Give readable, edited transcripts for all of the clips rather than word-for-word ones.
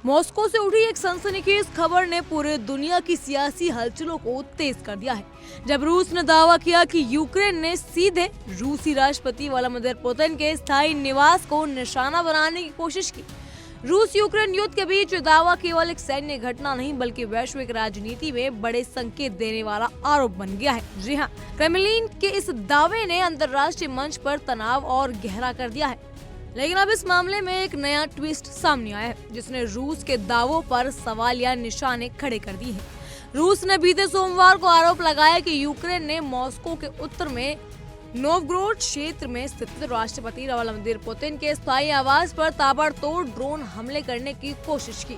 Moscow से उठी एक सनसनीखेज खबर ने पूरे दुनिया की सियासी हलचलों को तेज कर दिया है, जब रूस ने दावा किया कि यूक्रेन ने सीधे रूसी राष्ट्रपति व्लादिमीर पुतिन के स्थायी निवास को निशाना बनाने की कोशिश की। रूस यूक्रेन युद्ध के बीच दावा केवल एक सैन्य घटना नहीं बल्कि वैश्विक राजनीति में बड़े संकेत देने वाला आरोप बन गया है। जी हाँ, क्रेमलिन के इस दावे ने अंतर्राष्ट्रीय मंच पर तनाव और गहरा कर दिया है। लेकिन अब इस मामले में एक नया ट्विस्ट सामने आया है, जिसने रूस के दावों पर सवाल या निशाने खड़े कर दिए हैं। रूस ने बीते सोमवार को आरोप लगाया कि यूक्रेन ने मॉस्को के उत्तर में नोवगोरोड क्षेत्र में स्थित राष्ट्रपति व्लादिमीर पुतिन के स्थायी आवास पर ताबड़तोड़ ड्रोन हमले करने की कोशिश की।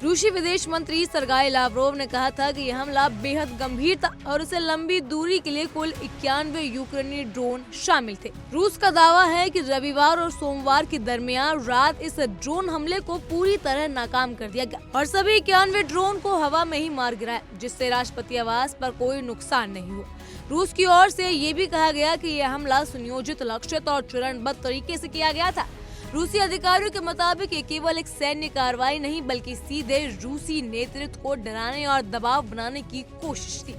रूसी विदेश मंत्री सरगाई लावरोव ने कहा था कि यह हमला बेहद गंभीर था और इसे लंबी दूरी के लिए कुल 91 यूक्रेनी ड्रोन शामिल थे। रूस का दावा है कि रविवार और सोमवार के दरमियान रात इस ड्रोन हमले को पूरी तरह नाकाम कर दिया गया और सभी 91 ड्रोन को हवा में ही मार गिराया, जिससे राष्ट्रपति आवास पर कोई नुकसान नहीं हुआ। रूस की ओर से ये भी कहा गया कि यह हमला सुनियोजित, लक्षित और चरणबद्ध तरीके से किया गया था। रूसी अधिकारियों के मुताबिक ये केवल एक सैन्य कार्रवाई नहीं बल्कि सीधे रूसी नेतृत्व को डराने और दबाव बनाने की कोशिश थी।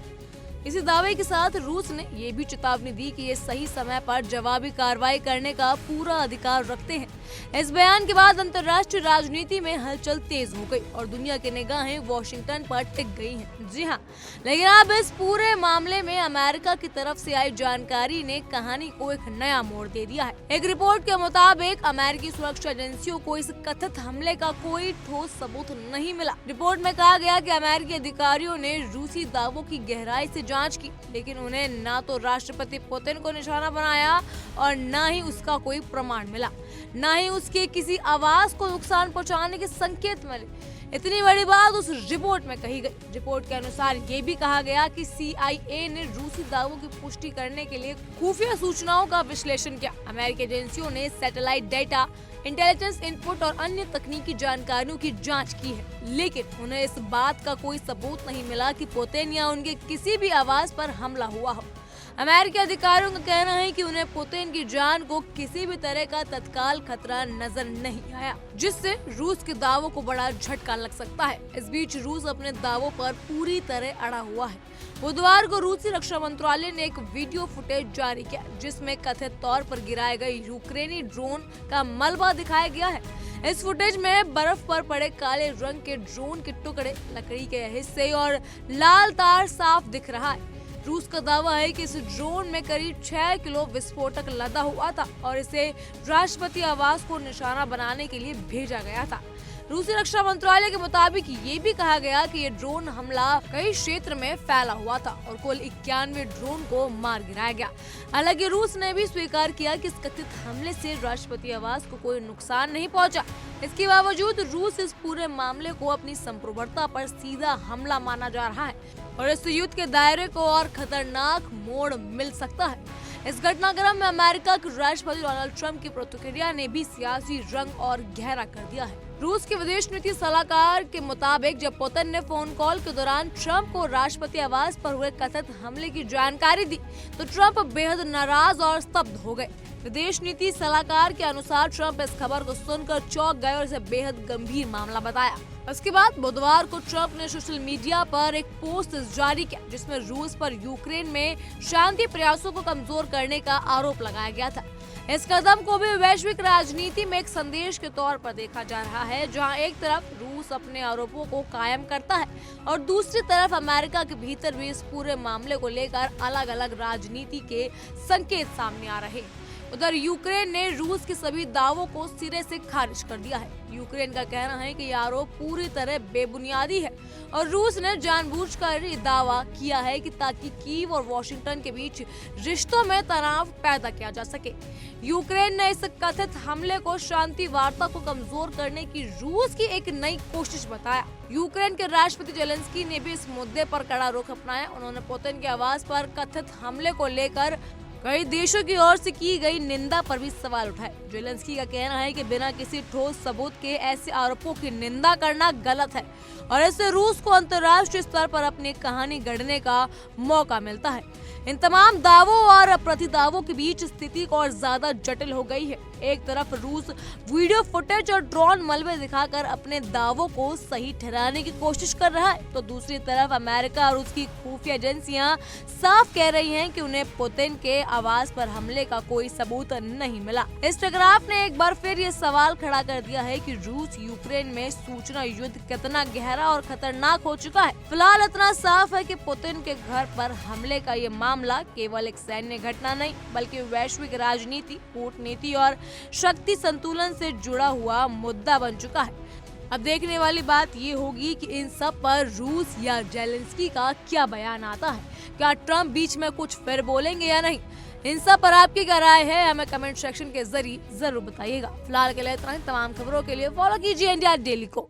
इसी दावे के साथ रूस ने ये भी चेतावनी दी कि ये सही समय पर जवाबी कार्रवाई करने का पूरा अधिकार रखते हैं। इस बयान के बाद अंतर्राष्ट्रीय राजनीति में हलचल तेज हो गई और दुनिया की निगाहें वॉशिंगटन पर टिक गई हैं। जी हाँ, लेकिन अब इस पूरे मामले में अमेरिका की तरफ से आई जानकारी ने कहानी को एक नया मोड़ दे दिया है। एक रिपोर्ट के मुताबिक अमेरिकी सुरक्षा एजेंसियों को इस कथित हमले का कोई ठोस सबूत नहीं मिला। रिपोर्ट में कहा गया कि अमेरिकी अधिकारियों ने रूसी दावों की गहराई से जांच की, लेकिन उन्हें ना तो राष्ट्रपति पुतिन को निशाना बनाया और न ही उसका कोई प्रमाण मिला, न ही उसके किसी आवास को नुकसान पहुंचाने के संकेत मिले। इतनी बड़ी बात उस रिपोर्ट में कही गई। रिपोर्ट के अनुसार ये भी कहा गया कि CIA ने रूसी दावों की पुष्टि करने के लिए खुफिया सूचनाओं का विश्लेषण किया। अमेरिकी एजेंसियों ने सैटेलाइट डेटा, इंटेलिजेंस इनपुट और अन्य तकनीकी जानकारियों की जांच की है, लेकिन उन्हें इस बात का कोई सबूत नहीं मिला कि पुतिन या उनके किसी भी आवास पर हमला हुआ हो। अमेरिकी अधिकारियों का कहना है कि उन्हें पुतिन की जान को किसी भी तरह का तत्काल खतरा नजर नहीं आया, जिससे रूस के दावों को बड़ा झटका लग सकता है। इस बीच रूस अपने दावों पर पूरी तरह अड़ा हुआ है। बुधवार को रूसी रक्षा मंत्रालय ने एक वीडियो फुटेज जारी किया, जिसमें कथित तौर पर गिराए गए यूक्रेनी ड्रोन का मलबा दिखाया गया है। इस फुटेज में बर्फ पर पड़े काले रंग के ड्रोन के टुकड़े, लकड़ी के हिस्से और लाल तार साफ दिख रहा है। रूस का दावा है कि इस ड्रोन में करीब 6 किलो विस्फोटक लदा हुआ था और इसे राष्ट्रपति आवास को निशाना बनाने के लिए भेजा गया था। रूसी रक्षा मंत्रालय के मुताबिक ये भी कहा गया कि ये ड्रोन हमला कई क्षेत्र में फैला हुआ था और कुल 91 ड्रोन को मार गिराया गया। हालांकि रूस ने भी स्वीकार किया कि इस कथित हमले से राष्ट्रपति आवास को कोई नुकसान नहीं पहुंचा। इसके बावजूद रूस इस पूरे मामले को अपनी संप्रभुता पर सीधा हमला माना जा रहा है और इस युद्ध के दायरे को और खतरनाक मोड़ मिल सकता है। इस घटनाक्रम में अमेरिका के राष्ट्रपति डोनाल्ड ट्रंप की प्रतिक्रिया ने भी सियासी रंग और गहरा कर दिया है। रूस के विदेश नीति सलाहकार के मुताबिक जब पुतिन ने फोन कॉल के दौरान ट्रंप को राष्ट्रपति आवास पर हुए कथित हमले की जानकारी दी, तो ट्रंप बेहद नाराज और स्तब्ध हो गए। विदेश नीति सलाहकार के अनुसार ट्रंप इस खबर को सुनकर चौंक गए और इसे बेहद गंभीर मामला बताया। इसके बाद बुधवार को ट्रंप ने सोशल मीडिया पर एक पोस्ट जारी किया, जिसमें रूस पर यूक्रेन में शांति प्रयासों को कमजोर करने का आरोप लगाया गया था। इस कदम को भी वैश्विक राजनीति में एक संदेश के तौर पर देखा जा रहा है, जहां एक तरफ रूस अपने आरोपों को कायम करता है और दूसरी तरफ अमेरिका के भीतर भी इस पूरे मामले को लेकर अलग अलग राजनीति के संकेत सामने आ रहे हैं। उधर यूक्रेन ने रूस के सभी दावों को सिरे से खारिज कर दिया है। यूक्रेन का कहना है कि यह आरोप पूरी तरह बेबुनियादी है और रूस ने जानबूझकर ये दावा किया है कि ताकि कीव और वॉशिंगटन के बीच रिश्तों में तनाव पैदा किया जा सके। यूक्रेन ने इस कथित हमले को शांति वार्ता को कमजोर करने की रूस की एक नई कोशिश बताया। यूक्रेन के राष्ट्रपति जेलेंस्की ने भी इस मुद्दे पर कड़ा रुख अपनाया। उन्होंने पुतिन के आवास पर कथित हमले को लेकर कई देशों की ओर से की गई निंदा पर भी सवाल उठाए। जेलेंस्की का कहना है कि बिना किसी ठोस सबूत के ऐसे आरोपों की निंदा करना गलत है और इससे रूस को अंतर्राष्ट्रीय स्तर पर अपनी कहानी गढ़ने का मौका मिलता है। इन तमाम दावों और प्रतिदावों के बीच स्थिति और ज्यादा जटिल हो गई है। एक तरफ रूस वीडियो फुटेज और ड्रोन मलबे दिखाकर अपने दावों को सही ठहराने की कोशिश कर रहा है, तो दूसरी तरफ अमेरिका और उसकी खुफिया एजेंसियां साफ कह रही हैं कि उन्हें पुतिन के आवास पर हमले का कोई सबूत नहीं मिला। इस टेलीग्राफ ने एक बार फिर ये सवाल खड़ा कर दिया है कि रूस यूक्रेन में सूचना युद्ध कितना गहरा और खतरनाक हो चुका है। फिलहाल इतना साफ है कि पुतिन के घर पर हमले का ये मामला केवल एक सैन्य घटना नहीं बल्कि वैश्विक राजनीति, कूटनीति और शक्ति संतुलन से जुड़ा हुआ मुद्दा बन चुका है। अब देखने वाली बात ये होगी कि इन सब पर रूस या जेलेंस्की का क्या बयान आता है। क्या ट्रंप बीच में कुछ फिर बोलेंगे या नहीं? इन सब पर आपकी क्या राय है, हमें कमेंट सेक्शन के जरिए जरूर बताइएगा। फिलहाल के लिए इतना ही। तमाम खबरों के लिए फॉलो कीजिए इंडिया डेली को।